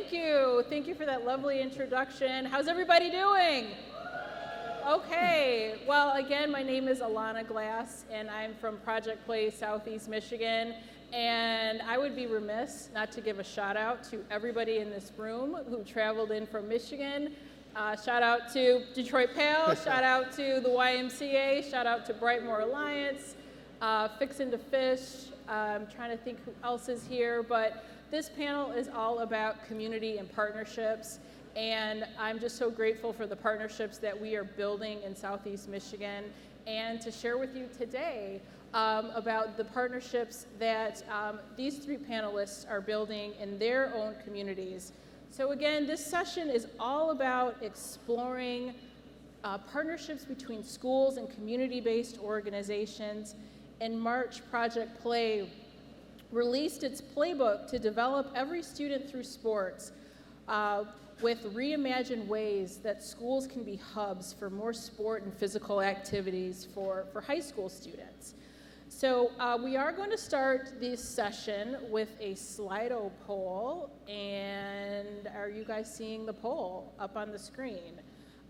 Thank you. Thank you for that lovely introduction. How's everybody doing? Okay. Well, again, my name is Alana Glass, and I'm from Project Place, Southeast Michigan. And I would be remiss not to give a shout out to everybody in this room who traveled in from Michigan. Shout out to Detroit Pale, shout out to the YMCA, shout out to Brightmoor Alliance, Fixin' to Fish. I'm trying to think who else is here, but this panel is all about community and partnerships. And I'm just so grateful for the partnerships that we are building in Southeast Michigan, and to share with you today about the partnerships that these three panelists are building in their own communities. So again, this session is all about exploring partnerships between schools and community-based organizations. In March, Project Play released its playbook to develop every student through sports with reimagined ways that schools can be hubs for more sport and physical activities for high school students. So we are going to start this session with a Slido poll, and are you guys seeing the poll up on the screen?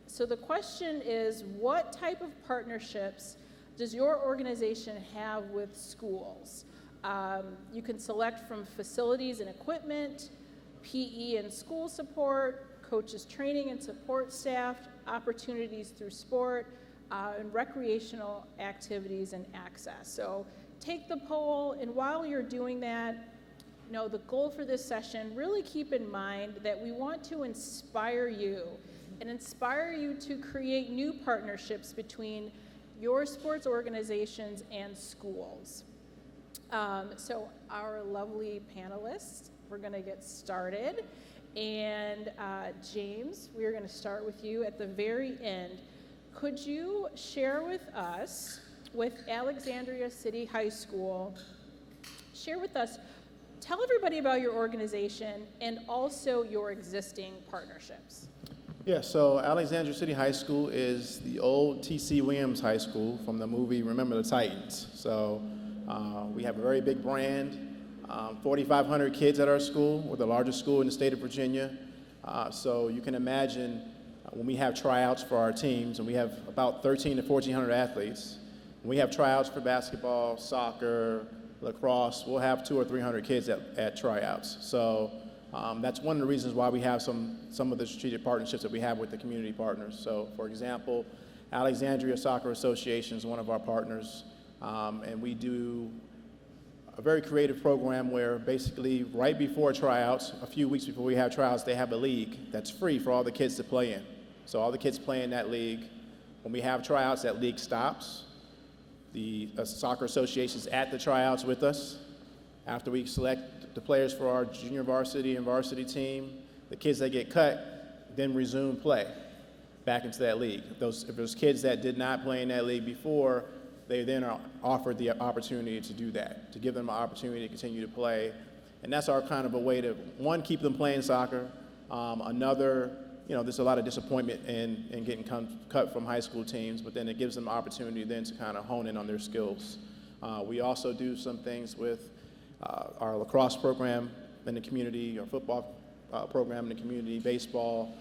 So the question is, what type of partnerships does your organization have with schools? You can select from facilities and equipment, PE and school support, coaches training and support staff, opportunities through sport, and recreational activities and access. So take the poll, and while you're doing that, the goal for this session, really keep in mind that we want to inspire you to create new partnerships between your sports organizations and schools. So our lovely panelists, we're going to get started. And James, we're going to start with you at the very end. Could you share with us, with Alexandria City High School, tell everybody about your organization and also your existing partnerships. Yeah, so Alexandria City High School is the old T.C. Williams High School from the movie Remember the Titans. So we have a very big brand, 4,500 kids at our school. We're the largest school in the state of Virginia. So you can imagine when we have tryouts for our teams, and we have about 1,300 to 1,400 athletes, when we have tryouts for basketball, soccer, lacrosse, we'll have 200 or 300 kids at tryouts. So that's one of the reasons why we have some of the strategic partnerships that we have with the community partners. So for example, Alexandria Soccer Association is one of our partners, and we do a very creative program where basically right before tryouts, a few weeks before we have tryouts, they have a league that's free for all the kids to play in. So all the kids play in that league. When we have tryouts, that league stops. The soccer association's at the tryouts with us. After we select the players for our junior varsity and varsity team, the kids that get cut then resume play back into that league. If there's kids that did not play in that league before, they then are offered the opportunity to do that, to give them an opportunity to continue to play. And that's our kind of a way to, one, keep them playing soccer. Another, there's a lot of disappointment in getting cut from high school teams, but then it gives them an opportunity then to kind of hone in on their skills. We also do some things with our lacrosse program in the community, our football program in the community, baseball,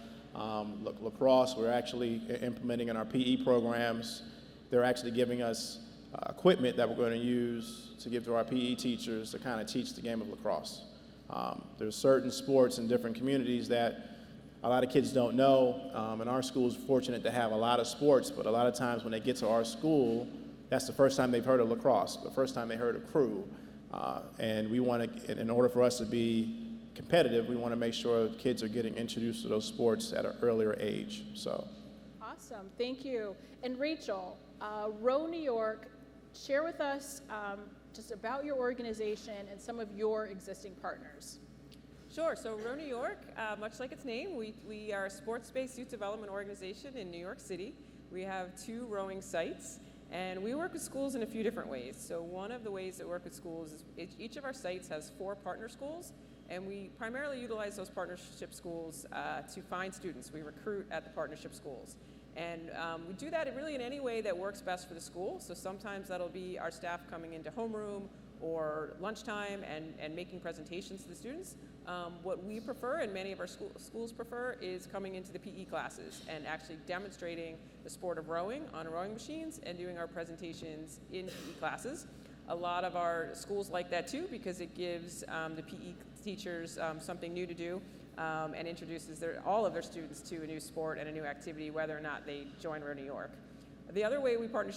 lacrosse. We're actually implementing in our PE programs. They're actually giving us equipment that we're going to use to give to our PE teachers to kind of teach the game of lacrosse. There's certain sports in different communities that a lot of kids don't know, and our school is fortunate to have a lot of sports, but a lot of times when they get to our school, that's the first time they've heard of lacrosse, the first time they heard of crew. And we want to, in order for us to be competitive, we want to make sure kids are getting introduced to those sports at an earlier age. So. Awesome, thank you. And Rachel, Row New York, share with us just about your organization and some of your existing partners. Sure, so Row New York, much like its name, we are a sports-based youth development organization in New York City. We have 2 rowing sites, and we work with schools in a few different ways. So one of the ways that we work with schools is each of our sites has 4 partner schools, and we primarily utilize those partnership schools to find students. We recruit at the partnership schools. And we do that really in any way that works best for the school. So sometimes that'll be our staff coming into homeroom, or lunchtime and making presentations to the students. What we prefer, and many of our schools prefer, is coming into the PE classes and actually demonstrating the sport of rowing on rowing machines and doing our presentations in PE classes. A lot of our schools like that too, because it gives the PE teachers something new to do and introduces all of their students to a new sport and a new activity, whether or not they join Row New York. The other way we partner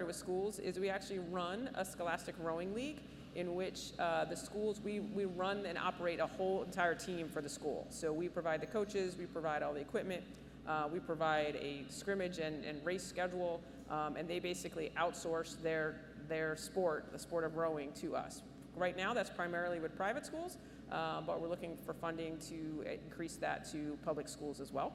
with schools is we actually run a scholastic rowing league in which the schools, we run and operate a whole entire team for the school. So we provide the coaches, we provide all the equipment, we provide a scrimmage and race schedule, and they basically outsource their sport, the sport of rowing, to us. Right now, that's primarily with private schools, but we're looking for funding to increase that to public schools as well.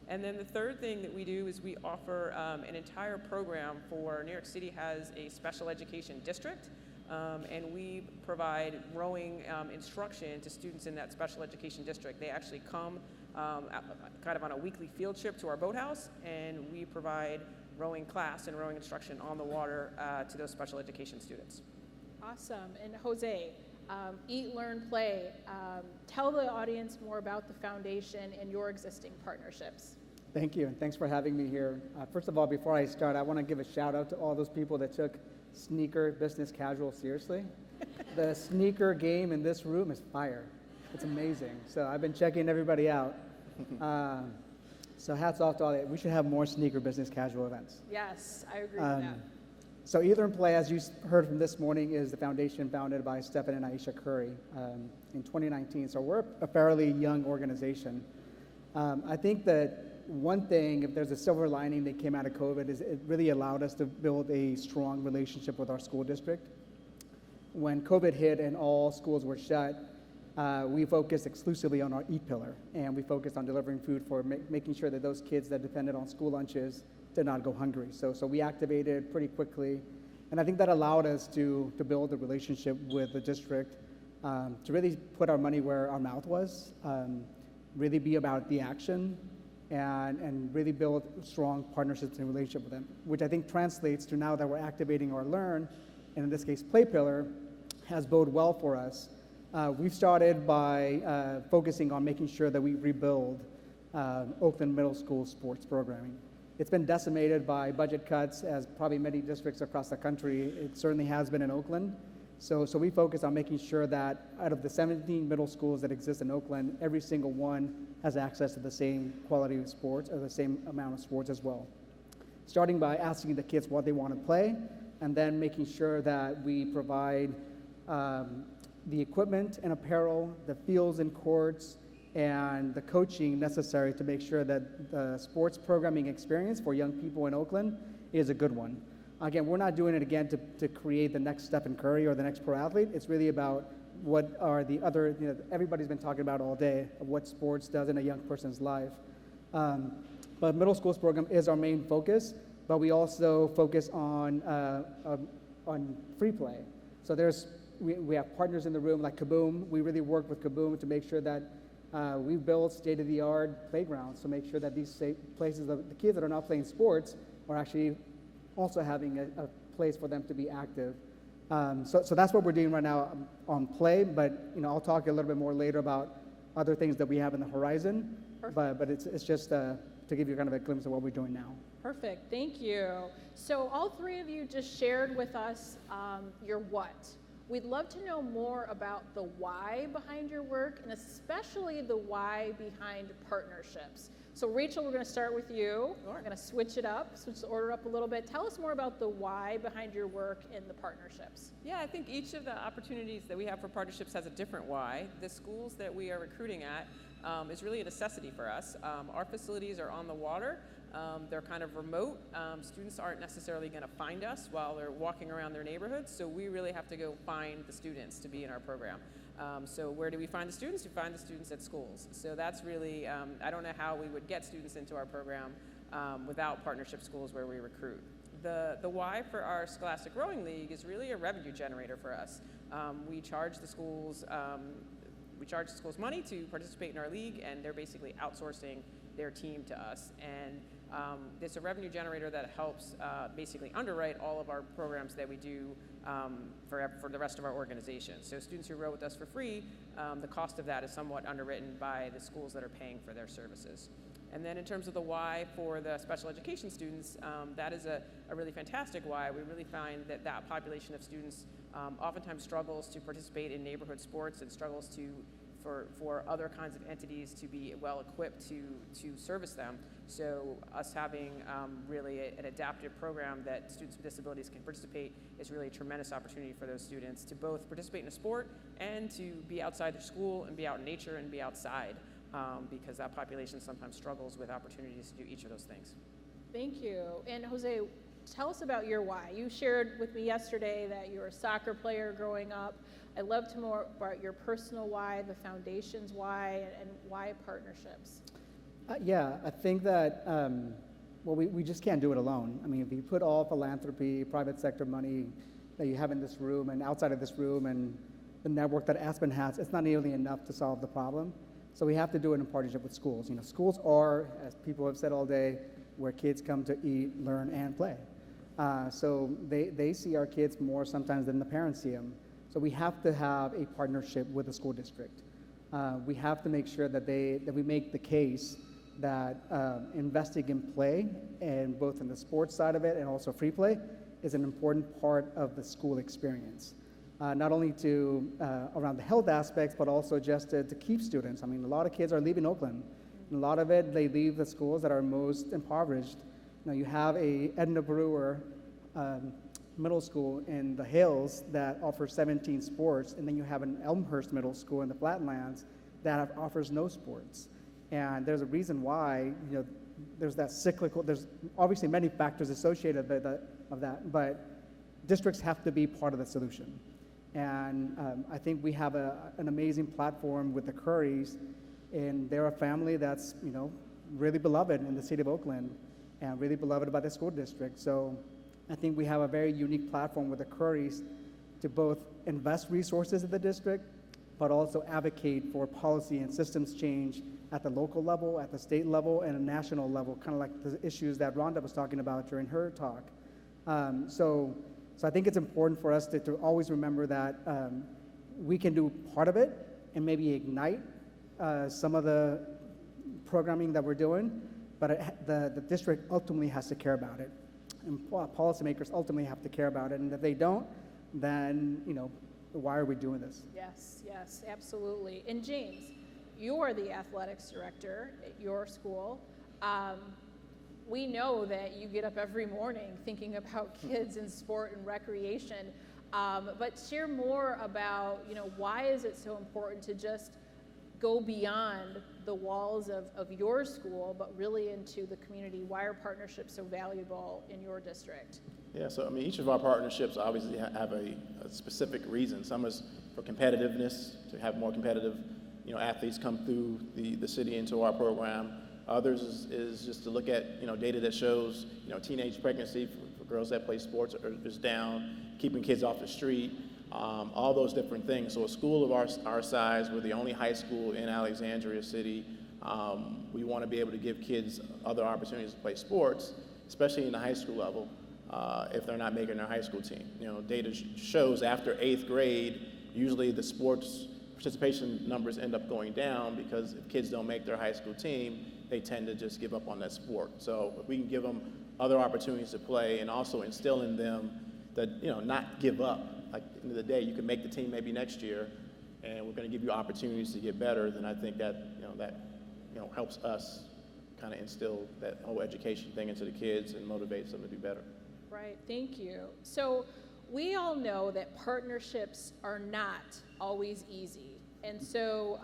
And then the third thing that we do is we offer an entire program for New York City has a special education district, and we provide rowing instruction to students in that special education district. They actually come kind of on a weekly field trip to our boathouse, and we provide rowing class and rowing instruction on the water to those special education students. Awesome. And Jose, Eat, Learn, Play. Tell the audience more about the foundation and your existing partnerships. Thank you, and thanks for having me here. First of all, before I start, I want to give a shout out to all those people that took sneaker business casual seriously. The sneaker game in this room is fire. It's amazing. So I've been checking everybody out. So hats off to all that. We should have more sneaker business casual events. Yes, I agree with that. So Eat, Learn, Play, as you heard from this morning, is the foundation founded by Stephen and Aisha Curry in 2019. So we're a fairly young organization. I think that one thing, if there's a silver lining that came out of COVID, is it really allowed us to build a strong relationship with our school district. When COVID hit and all schools were shut, we focused exclusively on our Eat pillar, and we focused on delivering food for making sure that those kids that depended on school lunches did not go hungry. So we activated pretty quickly, and I think that allowed us to build a relationship with the district, to really put our money where our mouth was, really be about the action, and really build strong partnerships and relationship with them, which I think translates to now that we're activating our Learn, and in this case, Play pillar, has bode well for us. We've started by focusing on making sure that we rebuild Oakland Middle School sports programming. It's been decimated by budget cuts, as probably many districts across the country. It certainly has been in Oakland. So we focus on making sure that out of the 17 middle schools that exist in Oakland, every single one has access to the same quality of sports, or the same amount of sports as well. Starting by asking the kids what they want to play, and then making sure that we provide the equipment and apparel, the fields and courts, and the coaching necessary to make sure that the sports programming experience for young people in Oakland is a good one. Again, we're not doing it again to create the next Stephen Curry or the next pro athlete. It's really about what are the other, everybody's been talking about all day, of what sports does in a young person's life. But middle school's program is our main focus, but we also focus on free play. So we have partners in the room like Kaboom. We really work with Kaboom to make sure that we build state-of-the-art playgrounds to make sure that these places, the kids that are not playing sports are actually also having a place for them to be active. So that's what we're doing right now on Play, but I'll talk a little bit more later about other things that we have in the horizon. But it's just to give you kind of a glimpse of what we're doing now. Perfect, thank you. So all three of you just shared with us your what. We'd love to know more about the why behind your work, and especially the why behind partnerships. So Rachel, we're going to start with you. Sure. We're going to switch the order up a little bit. Tell us more about the why behind your work in the partnerships. Yeah, I think each of the opportunities that we have for partnerships has a different why. The schools that we are recruiting at is really a necessity for us. Our facilities are on the water. They're kind of remote. Students aren't necessarily going to find us while they're walking around their neighborhoods, so we really have to go find the students to be in our program. So where do we find the students? We find the students at schools. So that's really, I don't know how we would get students into our program without partnership schools where we recruit. The why for our Scholastic Rowing League is really a revenue generator for us. We charge the schools money to participate in our league, and they're basically outsourcing their team to us. And it's a revenue generator that helps basically underwrite all of our programs that we do for the rest of our organization. So students who row with us for free, the cost of that is somewhat underwritten by the schools that are paying for their services. And then in terms of the why for the special education students, that is a really fantastic why. We really find that that population of students oftentimes struggles to participate in neighborhood sports and struggles for other kinds of entities to be well equipped to service them. So us having really an adaptive program that students with disabilities can participate is really a tremendous opportunity for those students to both participate in a sport and to be outside their school and be out in nature and be outside, because that population sometimes struggles with opportunities to do each of those things. Thank you. And Jose, tell us about your why. You shared with me yesterday that you were a soccer player growing up. I'd love to know more about your personal why, the foundation's why, and why partnerships. Yeah, I think that, well, we just can't do it alone. I mean, if you put all philanthropy, private sector money that you have in this room and outside of this room and the network that Aspen has, it's not nearly enough to solve the problem. So we have to do it in partnership with schools. You know, schools are, as people have said all day, where kids come to eat, learn, and play. So they see our kids more sometimes than the parents see them. So we have to have a partnership with the school district. We have to make sure that we make the case that investing in play, and both in the sports side of it and also free play, is an important part of the school experience. Not only to around the health aspects, but also just to keep students. I mean, a lot of kids are leaving Oakland. And a lot of it, they leave the schools that are most impoverished. You know, you have a Edna Brewer middle school in the Hills that offers 17 sports, and then you have an Elmhurst Middle School in the Flatlands that offers no sports. And there's a reason why, you know, there's that cyclical, there's obviously many factors associated with that, but districts have to be part of the solution. And I think we have an amazing platform with the Currys, and they're a family that's, you know, really beloved in the city of Oakland and really beloved by the school district. So I think we have a very unique platform with the Currys to both invest resources in the district, but also advocate for policy and systems change at the local level, at the state level, and a national level, kind of like the issues that Rhonda was talking about during her talk. So I think it's important for us to always remember that we can do part of it and maybe ignite some of the programming that we're doing, but the district ultimately has to care about it. And policymakers ultimately have to care about it. And if they don't, then, you know, why are we doing this? Yes, yes, absolutely. And James, you're the athletics director at your school. We know that you get up every morning thinking about kids in sport and recreation, but share more about, you know, why is it so important to just go beyond the walls of your school, but really into the community? Why are partnerships so valuable in your district? Yeah, so I mean, each of our partnerships obviously have a specific reason. Some is for competitiveness, to have more competitive, you know, athletes come through the city into our program. Others is just to look at, you know, data that shows, you know, teenage pregnancy for girls that play sports is down, keeping kids off the street, all those different things. So a school of our size, we're the only high school in Alexandria City. We want to be able to give kids other opportunities to play sports, especially in the high school level, if they're not making their high school team. You know, data shows after 8th grade, usually the sports participation numbers end up going down, because if kids don't make their high school team, they tend to just give up on that sport. So if we can give them other opportunities to play and also instill in them that, you know, not give up. Like, at the end of the day, you can make the team maybe next year, and we're going to give you opportunities to get better. Then I think that, helps us kind of instill that whole education thing into the kids and motivates them to do better. Right, thank you. So we all know that partnerships are not always easy. And so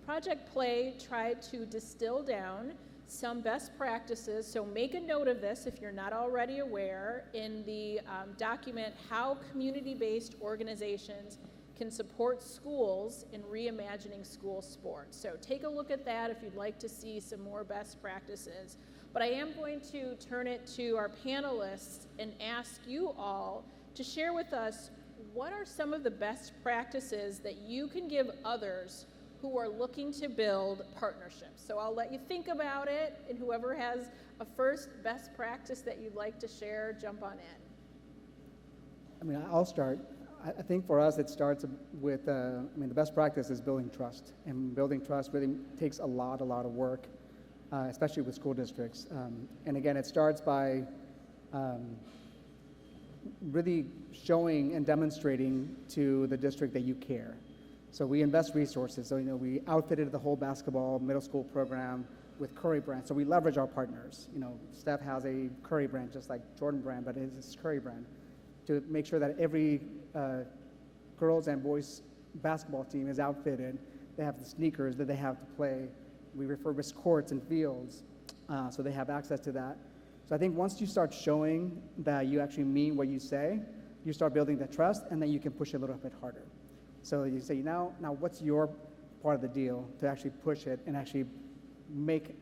Project Play tried to distill down some best practices. So make a note of this if you're not already aware in the document, How Community-Based Organizations Can Support Schools in Reimagining School Sports. So take a look at that if you'd like to see some more best practices. But I am going to turn it to our panelists and ask you all to share with us what are some of the best practices that you can give others who are looking to build partnerships. So I'll let you think about it, and whoever has a first best practice that you'd like to share, jump on in. I mean, I'll start. I think for us, it starts with, the best practice is building trust. And building trust really takes a lot of work, especially with school districts. And again, it starts by really showing and demonstrating to the district that you care. So we invest resources. So, we outfitted the whole basketball middle school program with Curry brand. So we leverage our partners. Steph has a Curry brand, just like Jordan brand, but it's Curry brand, to make sure that every girls and boys basketball team is outfitted. They have the sneakers that they have to play. We refurbish courts and fields, so they have access to that. So I think once you start showing that you actually mean what you say, you start building the trust, and then you can push it a little bit harder. So you say, now what's your part of the deal to actually push it and actually make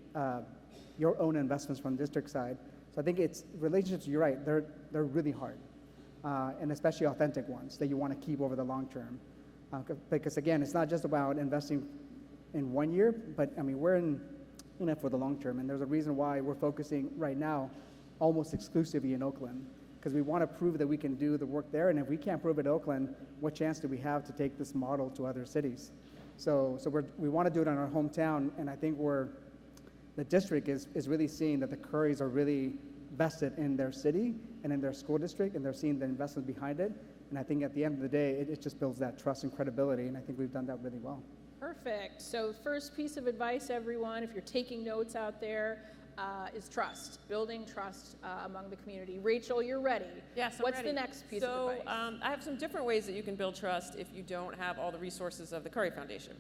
your own investments from the district side. So I think it's relationships, you're right, they're really hard. And especially authentic ones that you want to keep over the long term. Because again, it's not just about investing in 1 year, but we're in it for the long term. And there's a reason why we're focusing right now almost exclusively in Oakland, because we want to prove that we can do the work there. And if we can't prove it in Oakland, what chance do we have to take this model to other cities? So we want to do it in our hometown, and I think the district is really seeing that the Currys are really vested in their city and in their school district, and they're seeing the investment behind it. And I think at the end of the day, it just builds that trust and credibility, and I think we've done that really well. Perfect. So first piece of advice, everyone, if you're taking notes out there, is trust, building trust among the community. Rachel, you're ready. Yes, I'm What's ready. the next piece of advice? So I have some different ways that you can build trust if you don't have all the resources of the Curry Foundation.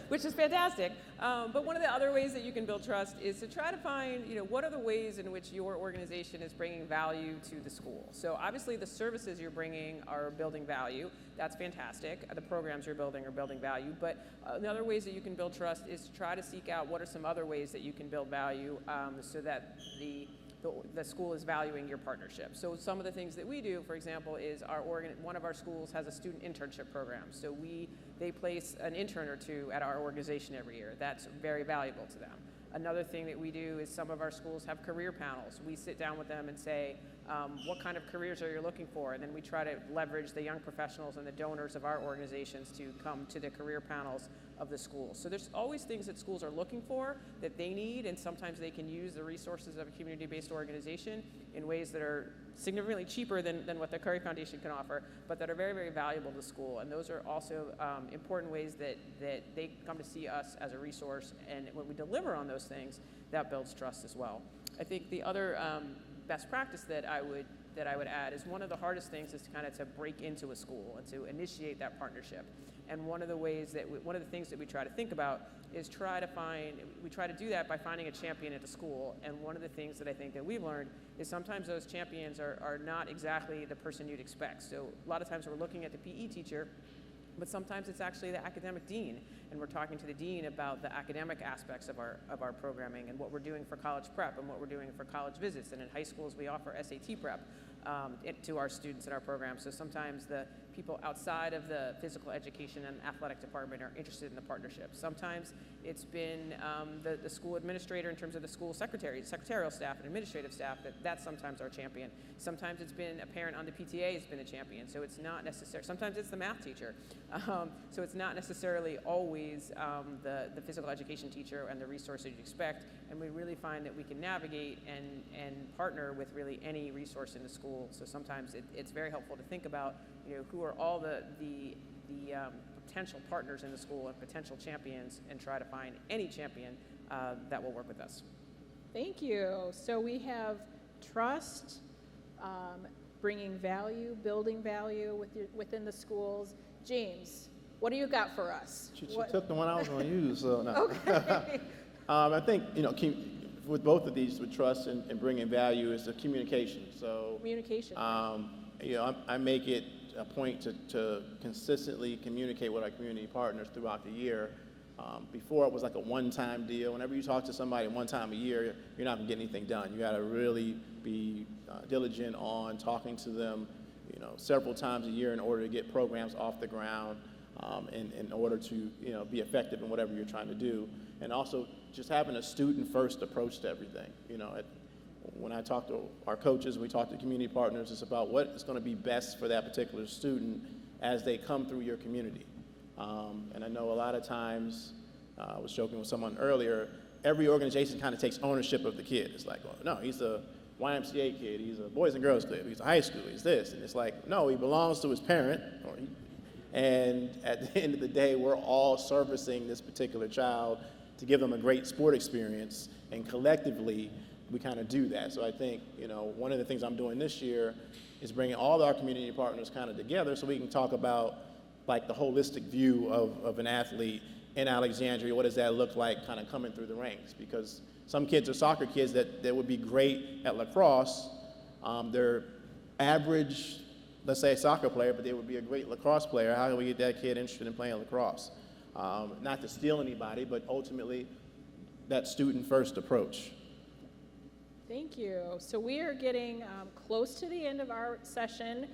Which is fantastic. But one of the other ways that you can build trust is to try to find, what are the ways in which your organization is bringing value to the school. So obviously the services you're bringing are building value. That's fantastic. The programs you're building are building value. But the other ways that you can build trust is to try to seek out what are some other ways that you can build value so that the school is valuing your partnership. So some of the things that we do, for example, is one of our schools has a student internship program. So they place an intern or two at our organization every year. That's very valuable to them. Another thing that we do is some of our schools have career panels. We sit down with them and say, what kind of careers are you looking for? And then we try to leverage the young professionals and the donors of our organizations to come to the career panels of the school. So there's always things that schools are looking for that they need, and sometimes they can use the resources of a community-based organization in ways that are significantly cheaper than what the Curry Foundation can offer, but that are very, very valuable to school. And those are also important ways that they come to see us as a resource, and when we deliver on those things, that builds trust as well. I think the other best practice that I would add is one of the hardest things is to break into a school and to initiate that partnership. And one of the things that we try to think about is we try to do that by finding a champion at the school. And one of the things that I think that we've learned is sometimes those champions are not exactly the person you'd expect. So a lot of times we're looking at the PE teacher, but sometimes it's actually the academic dean, and we're talking to the dean about the academic aspects of our programming and what we're doing for college prep and what we're doing for college visits. And in high schools, we offer SAT prep to our students in our program. So sometimes the people outside of the physical education and athletic department are interested in the partnership. Sometimes it's been the school administrator in terms of the school secretarial staff and administrative staff, that's sometimes our champion. Sometimes it's been a parent on the PTA has been a champion, so it's not necessary. Sometimes it's the math teacher. So it's not necessarily always the physical education teacher and the resource that you'd expect, and we really find that we can navigate and partner with really any resource in the school. So sometimes it's very helpful to think about who are all the potential partners in the school and potential champions, and try to find any champion that will work with us. Thank you. So we have trust, bringing value, building value within the schools. James, what do you got for us? She took the one I was going to use, so no. Okay. I think, with both of these, with trust and bringing value, is the communication. So Communication. I make it a point to consistently communicate with our community partners throughout the year. Before it was like a one-time deal. Whenever you talk to somebody one time a year, you're not going to get anything done. You got to really be diligent on talking to them, several times a year in order to get programs off the ground, in order to be effective in whatever you're trying to do. And also just having a student-first approach to everything. when I talk to our coaches, we talk to community partners, it's about what is going to be best for that particular student as they come through your community. And I know a lot of times, I was joking with someone earlier, every organization kind of takes ownership of the kid. It's like, well, no, he's a YMCA kid, he's a Boys and Girls Club, he's a high school, he's this. And it's like, no, he belongs to his parent. And at the end of the day, we're all servicing this particular child to give them a great sport experience. And collectively, we kind of do that. So I think, one of the things I'm doing this year is bringing all our community partners kind of together so we can talk about like the holistic view of an athlete in Alexandria. What does that look like kind of coming through the ranks? Because some kids are soccer kids that would be great at lacrosse. They're average, let's say, soccer player, but they would be a great lacrosse player. How do we get that kid interested in playing lacrosse? Not to steal anybody, but ultimately that student-first approach. Thank you. So we are getting close to the end of our session.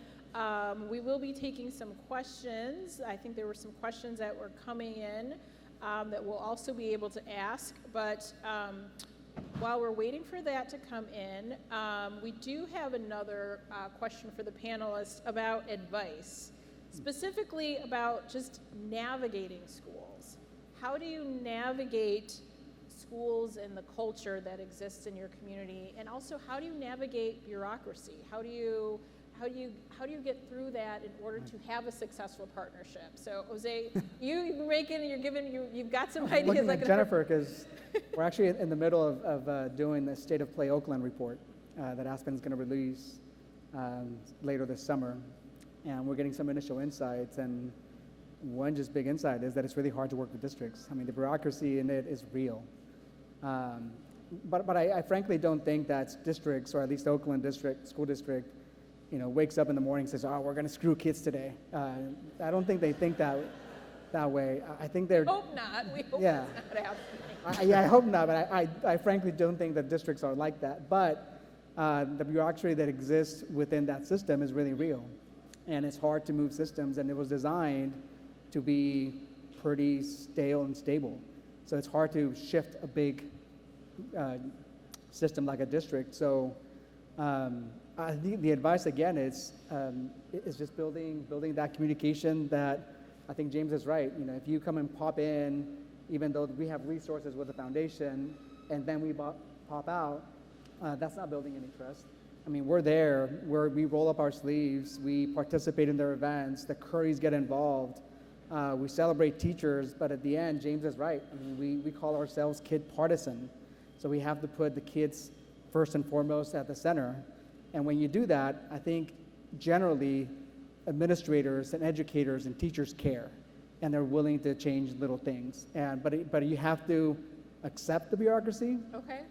We will be taking some questions. I think there were some questions that were coming in that we'll also be able to ask. But while we're waiting for that to come in, we do have another question for the panelists about advice, specifically about just navigating schools. How do you navigate schools and the culture that exists in your community, and also how do you navigate bureaucracy? How do you get through that in order to have a successful partnership? So Jose, you've got some ideas. Looking at Jennifer, because we're actually in the middle of doing the State of Play Oakland report that Aspen's going to release later this summer, and we're getting some initial insights. And one just big insight is that it's really hard to work with districts. I mean, the bureaucracy in it is real. But I frankly don't think that districts, or at least Oakland school district, wakes up in the morning and says, "Oh, we're going to screw kids today." I don't think they think that way. I think they're. Hope not. We hope yeah. that's not happening. I hope not, but I frankly don't think that districts are like that. But the bureaucracy that exists within that system is really real, and it's hard to move systems, and it was designed to be pretty stale and stable. So it's hard to shift a big system like a district. So I think the advice again is just building that communication. That I think James is right. If you come and pop in, even though we have resources with the foundation, and then we pop out, that's not building any trust. I mean, we're there, we roll up our sleeves, we participate in their events, the Currys get involved. We celebrate teachers, but at the end, James is right. I mean, we call ourselves kid partisan. So we have to put the kids first and foremost at the center. And when you do that, I think generally administrators and educators and teachers care, and they're willing to change little things. But you have to accept the bureaucracy. Okay.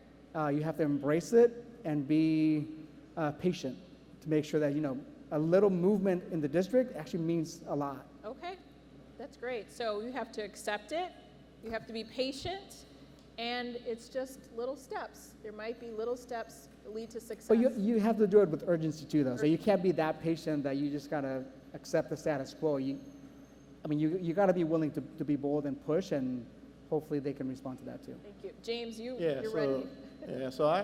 You have to embrace it and be patient to make sure that, a little movement in the district actually means a lot. Okay. That's great. So you have to accept it, you have to be patient, and it's just little steps. There might be little steps that lead to success. But you have to do it with urgency too, though. So you can't be that patient that you just gotta accept the status quo. You gotta be willing to be bold and push, and hopefully they can respond to that too. Thank you. James, you're ready. So I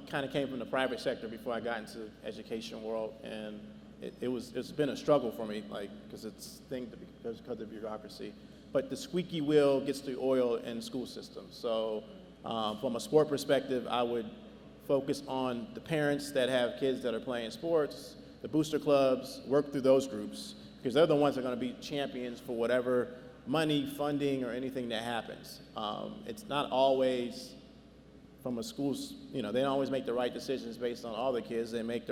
kind of came from the private sector before I got into education world, and it's been a struggle for me, because because of bureaucracy. But the squeaky wheel gets the oil in school systems. So from a sport perspective, I would focus on the parents that have kids that are playing sports, the booster clubs, work through those groups, because they're the ones that are going to be champions for whatever money, funding, or anything that happens. It's not always from a school's, they don't always make the right decisions based on all the kids. They make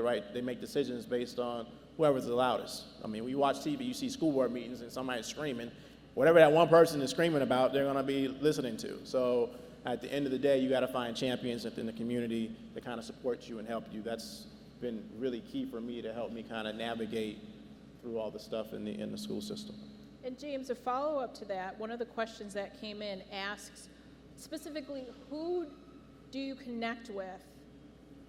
decisions based on whoever's the loudest. I mean, when you watch TV, you see school board meetings and somebody's screaming. Whatever that one person is screaming about, they're going to be listening to. So at the end of the day, you got to find champions within the community that kind of support you and help you. That's been really key for me to help me kind of navigate through all the stuff in the school system. And James, a follow-up to that, one of the questions that came in asks specifically, who do you connect with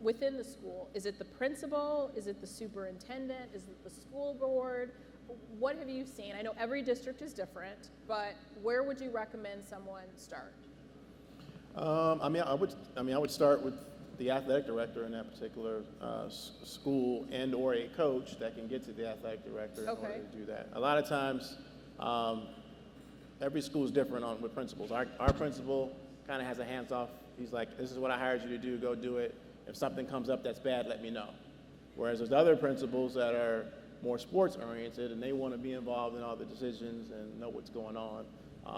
within the school? Is it the principal? Is it the superintendent? Is it the school board? What have you seen? I know every district is different, but where would you recommend someone start? I would start with the athletic director in that particular school and or a coach that can get to the athletic director in order to do that. A lot of times, every school is different with principals. Our principal kind of has a hands-off. He's like, this is what I hired you to do, go do it. If something comes up that's bad, let me know. Whereas there's other principals that are more sports-oriented and they want to be involved in all the decisions and know what's going on.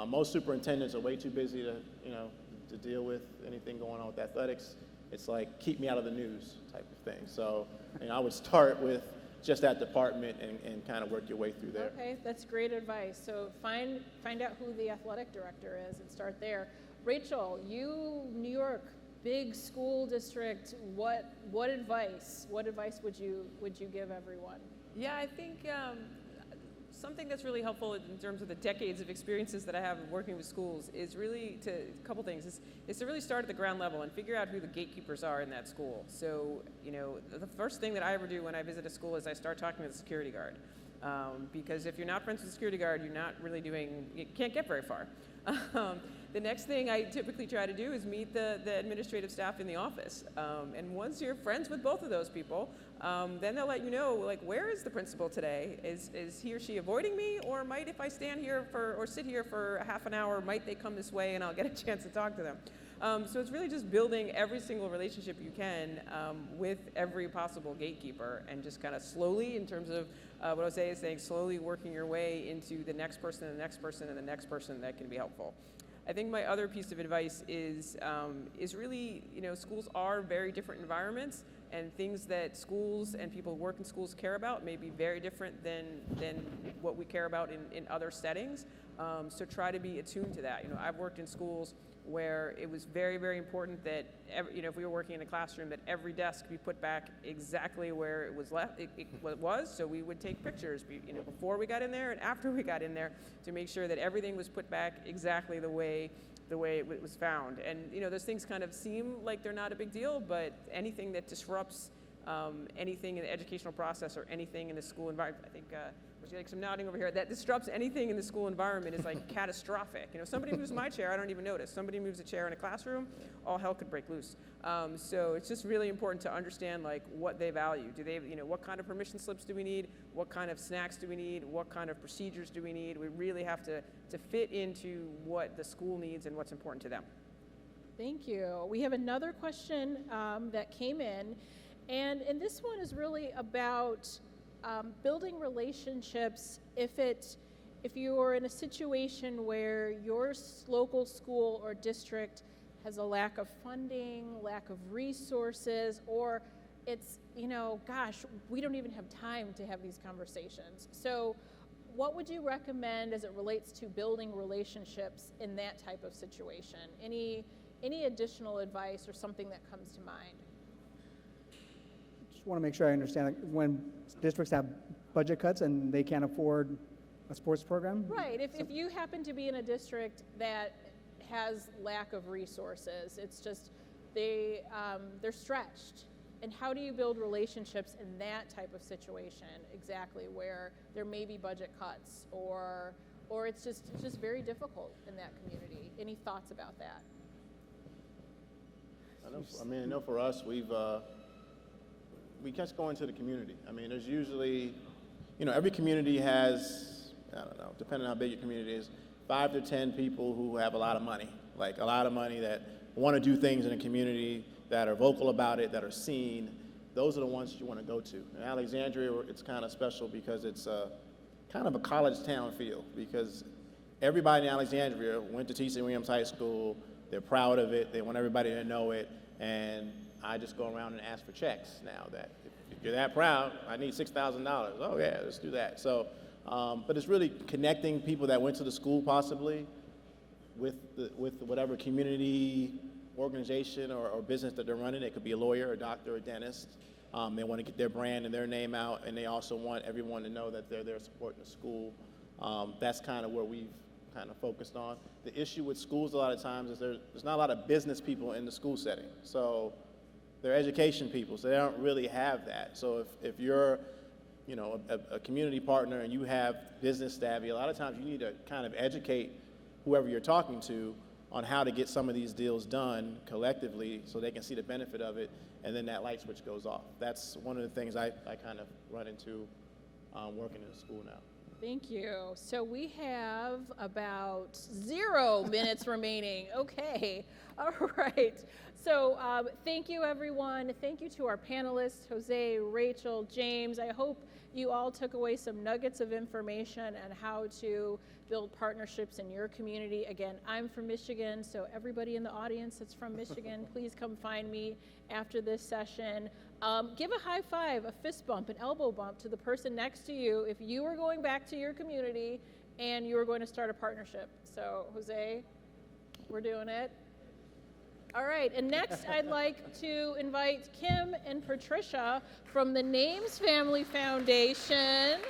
Most superintendents are way too busy to deal with anything going on with athletics. It's like, keep me out of the news type of thing. So I would start with just that department and kind of work your way through there. Okay, that's great advice. So find out who the athletic director is and start there. Rachel, you, New York, big school district, what advice would you give everyone? Yeah, I think something that's really helpful in terms of the decades of experiences that I have working with schools is really a couple things, is to really start at the ground level and figure out who the gatekeepers are in that school. So, the first thing that I ever do when I visit a school is I start talking to the security guard. Because if you're not friends with the security guard, you're not really you can't get very far. The next thing I typically try to do is meet the administrative staff in the office. And once you're friends with both of those people, then they'll let you know, like, where is the principal today? Is he or she avoiding me? Or might, if I stand here or sit here for a half an hour, might they come this way and I'll get a chance to talk to them? So it's really just building every single relationship you can with every possible gatekeeper and just kind of slowly, in terms of what I would say is saying slowly working your way into the next person and the next person and the next person that can be helpful. I think my other piece of advice is really, schools are very different environments, and things that schools and people who work in schools care about may be very different than what we care about in other settings. So try to be attuned to that. I've worked in schools where it was very, very important that if we were working in a classroom, that every desk be put back exactly where it was left. It was. So we would take pictures, before we got in there and after we got in there, to make sure that everything was put back exactly the way it was found. And those things kind of seem like they're not a big deal, but anything that disrupts anything in the educational process or anything in the school environment, I think. There's like some nodding over here. That disrupts anything in the school environment is like catastrophic. Somebody moves my chair, I don't even notice. Somebody moves a chair in a classroom, all hell could break loose. So it's just really important to understand like what they value. Do they, what kind of permission slips do we need? What kind of snacks do we need? What kind of procedures do we need? We really have to fit into what the school needs and what's important to them. Thank you. We have another question that came in, and this one is really about building relationships. If you're in a situation where your local school or district has a lack of funding, lack of resources, or it's, gosh, we don't even have time to have these conversations. So what would you recommend as it relates to building relationships in that type of situation? Any additional advice or something that comes to mind? Just want to make sure I understand, when districts have budget cuts and they can't afford a sports program? Right. If you happen to be in a district that has lack of resources, it's just they're stretched. And how do you build relationships in that type of situation exactly, where there may be budget cuts or it's just very difficult in that community? Any thoughts about that? I know for us, we just go into the community. There's usually, every community has, I don't know, depending on how big your community is, 5 to 10 people who have a lot of money, that want to do things in a community, that are vocal about it, that are seen. Those are the ones you want to go to. In Alexandria, it's kind of special because it's kind of a college town feel, because everybody in Alexandria went to T.C. Williams High School. They're proud of it. They want everybody to know it. And I just go around and ask for checks now. That if you're that proud, I need $6,000. Oh yeah, let's do that. So, but it's really connecting people that went to the school possibly with whatever community organization or business that they're running. It could be a lawyer, a doctor, a dentist. They want to get their brand and their name out, and they also want everyone to know that they're there supporting the school. That's kind of where we've kind of focused on. The issue with schools a lot of times is there's not a lot of business people in the school setting. So they're education people, so they don't really have that. So if you're, a community partner and you have business savvy, a lot of times you need to kind of educate whoever you're talking to on how to get some of these deals done collectively so they can see the benefit of it, and then that light switch goes off. That's one of the things I kind of run into working in the school now. Thank you. So we have about 0 minutes remaining. Okay. All right. So thank you, everyone. Thank you to our panelists, Jose, Rachel, James. I hope you all took away some nuggets of information on how to build partnerships in your community. Again, I'm from Michigan, so everybody in the audience that's from Michigan, please come find me after this session. Give a high five, a fist bump, an elbow bump to the person next to you if you are going back to your community and you are going to start a partnership. So, Jose, we're doing it. All right, and next I'd like to invite Kim and Patricia from the Names Family Foundation.